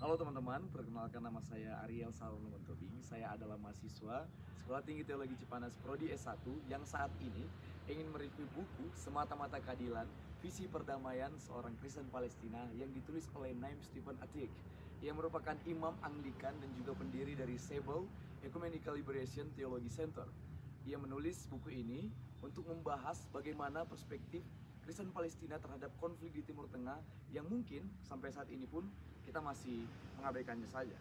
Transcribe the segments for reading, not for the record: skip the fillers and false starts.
Halo teman-teman, perkenalkan nama saya Ariel Salono Tobing. Saya adalah mahasiswa Sekolah Tinggi Teologi Cipanas Prodi S1 yang saat ini ingin mereview buku Semata-mata Keadilan, Visi Perdamaian Seorang Kristen Palestina yang ditulis oleh Naim Stephen Atik, yang merupakan imam Anglikan dan juga pendiri dari Sebel Ecumenical Liberation Theology Center. Ia menulis buku ini untuk membahas bagaimana perspektif Kristen Palestina terhadap konflik di Timur Tengah yang mungkin sampai saat ini pun kita masih mengabaikannya saja.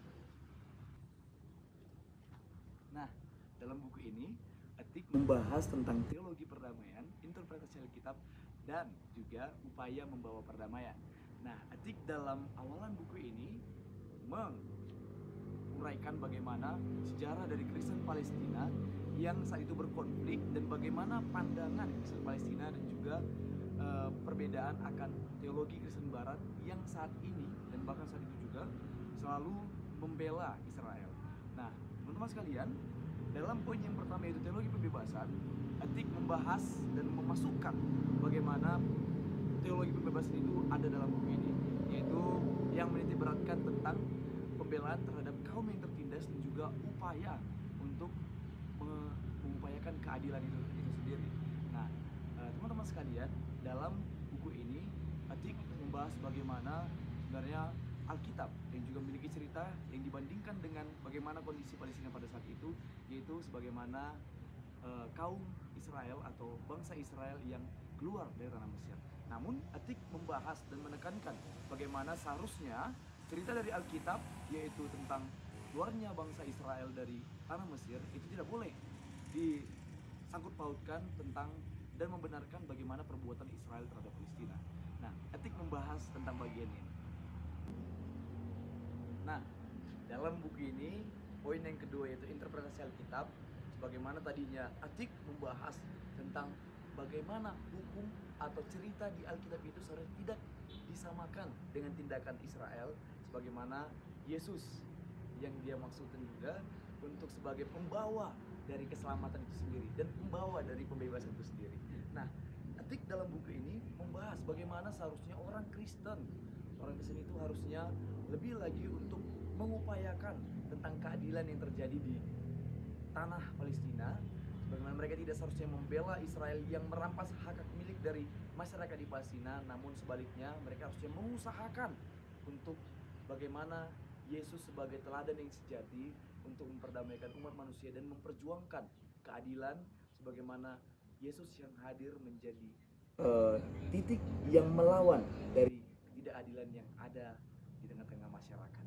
Nah, dalam buku ini Atik membahas tentang teologi perdamaian, interpretasi Alkitab, dan juga upaya membawa perdamaian. Nah, Atik dalam awalan buku ini menguraikan bagaimana sejarah dari Kristen Palestina yang saat itu berkonflik dan bagaimana pandangan Kristen Palestina dan juga perbedaan akan teologi Kristen Barat yang saat ini dan bahkan saat itu juga selalu membela Israel. Nah, teman-teman sekalian, dalam poin yang pertama yaitu teologi pembebasan, Atik membahas dan memasukkan bagaimana teologi pembebasan itu ada dalam buku ini, yaitu yang menitikberatkan tentang pembelaan terhadap kaum yang tertindas dan juga upaya untuk mengupayakan keadilan itu sendiri. Nah, teman-teman sekalian, dalam buku ini Atik membahas bagaimana sebenarnya Alkitab yang juga memiliki cerita yang dibandingkan dengan bagaimana kondisi Palestina pada saat itu, yaitu sebagaimana kaum Israel atau bangsa Israel yang keluar dari tanah Mesir. Namun Atik membahas dan menekankan bagaimana seharusnya cerita dari Alkitab, yaitu tentang keluarnya bangsa Israel dari tanah Mesir, itu tidak boleh disangkut pautkan tentang dan membenarkan bagaimana perbuatan Israel terhadap Palestina. Nah, Atik membahas tentang bagian ini. Nah, dalam buku ini, poin yang kedua yaitu interpretasi Alkitab. Sebagaimana tadinya Atik membahas tentang bagaimana hukum atau cerita di Alkitab itu seharusnya tidak disamakan dengan tindakan Israel, sebagaimana Yesus yang dia maksudkan juga untuk sebagai pembawa dari keselamatan itu sendiri dan pembawa dari pembebasan itu sendiri. Nah, Atik dalam buku ini membahas bagaimana seharusnya orang Kristen itu harusnya lebih lagi untuk mengupayakan tentang keadilan yang terjadi di tanah Palestina, bagaimana mereka tidak seharusnya membela Israel yang merampas hak milik dari masyarakat di Palestina, namun sebaliknya mereka harusnya mengusahakan untuk bagaimana Yesus sebagai teladan yang sejati untuk memperdamaikan umat manusia dan memperjuangkan keadilan, sebagaimana Yesus yang hadir menjadi titik yang melawan dari ketidakadilan yang ada di tengah-tengah masyarakat.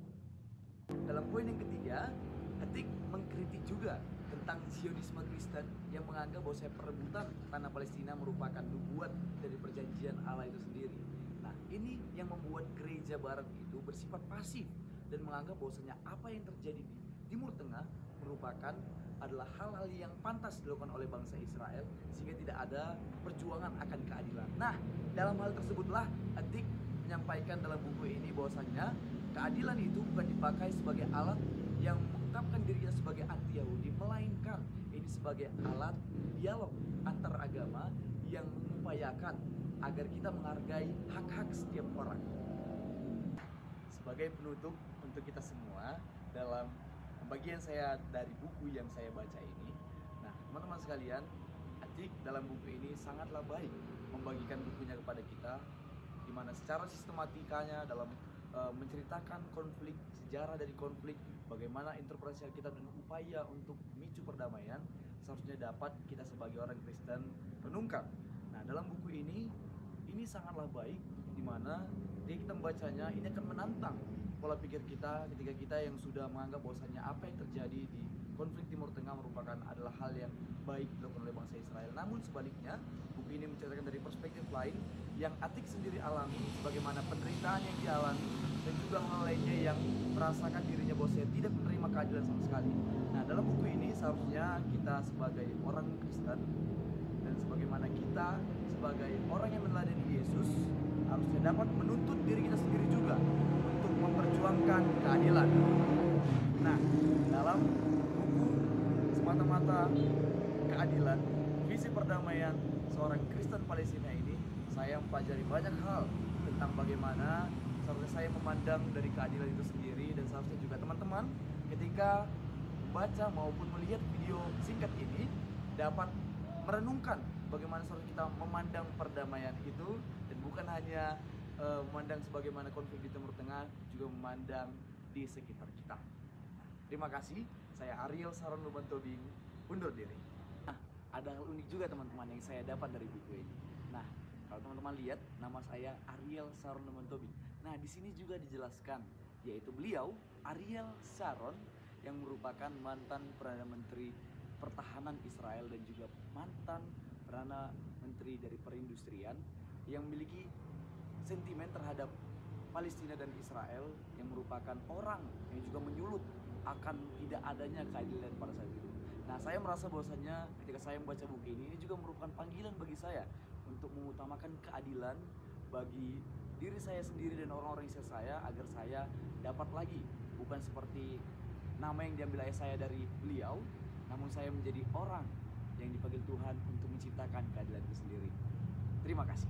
Dalam poin yang ketiga, Atik mengkritik juga tentang Zionisme Kristen yang menganggap bahwa perebutan tanah Palestina merupakan nubuat dari perjanjian Allah itu sendiri. Nah, ini yang membuat gereja barat itu bersifat pasif dan menganggap bahwasanya apa yang terjadi di Timur Tengah merupakan adalah hal-hal yang pantas dilakukan oleh bangsa Israel, sehingga tidak ada perjuangan akan keadilan. Nah, dalam hal tersebutlah Atik menyampaikan dalam buku ini bahwasanya keadilan itu bukan dipakai sebagai alat yang mengungkapkan dirinya sebagai anti Yahudi, melainkan ini sebagai alat dialog antar agama yang mengupayakan agar kita menghargai hak-hak setiap orang. Sebagai penutup untuk kita semua dalam bagian saya dari buku yang saya baca ini, nah teman-teman sekalian, Atik dalam buku ini sangatlah baik membagikan bukunya kepada kita, di mana secara sistematikanya dalam menceritakan konflik, sejarah dari konflik, bagaimana interpretasi Alkitab dan upaya untuk memicu perdamaian seharusnya dapat kita sebagai orang Kristen renungkan. Nah, dalam buku ini sangatlah baik, di mana ketika kita membacanya ini akan menantang pola pikir kita ketika kita yang sudah menganggap bahwasanya apa yang terjadi di konflik Timur Tengah merupakan adalah hal yang baik dilakukan oleh bangsa Israel. Namun sebaliknya, buku ini menceritakan dari perspektif lain yang Atik sendiri alami, bagaimana penderitaan yang dialami dan juga hal lainnya yang merasakan dirinya bahwasanya tidak menerima keadilan sama sekali. Nah, dalam buku ini seharusnya kita sebagai orang Kristen dan sebagaimana kita sebagai orang yang meneladani Yesus harusnya dapat menuntut diri kita sendiri juga untuk memperjuangkan keadilan. Nah, dalam buku Semata-mata Keadilan, Visi Perdamaian Seorang Kristen Palestina ini, saya mempelajari banyak hal tentang bagaimana seharusnya saya memandang dari keadilan itu sendiri, dan seharusnya juga teman-teman ketika membaca maupun melihat video singkat ini dapat merenungkan bagaimana seharusnya kita memandang perdamaian itu, dan bukan hanya memandang sebagaimana konflik di Timur Tengah, juga memandang di sekitar kita. Nah, terima kasih. Saya Ariel Saron Luban Tobing undur diri. Nah, ada hal unik juga teman-teman yang saya dapat dari buku ini. Nah, kalau teman-teman lihat, nama saya Ariel Saron Luban Tobing. Nah, di sini juga dijelaskan, yaitu beliau Ariel Sharon yang merupakan mantan Perdana Menteri Pertahanan Israel dan juga mantan Perdana Menteri dari Perindustrian yang memiliki sentimen terhadap Palestina dan Israel, yang merupakan orang yang juga menyulut akan tidak adanya keadilan pada saat itu. Nah, saya merasa bahwasanya ketika saya membaca buku ini juga merupakan panggilan bagi saya untuk mengutamakan keadilan bagi diri saya sendiri dan orang-orang di sekitar saya, agar saya dapat lagi bukan seperti nama yang diambil ayah saya dari beliau, namun saya menjadi orang yang dipanggil Tuhan untuk menciptakan keadilan itu sendiri. Terima kasih.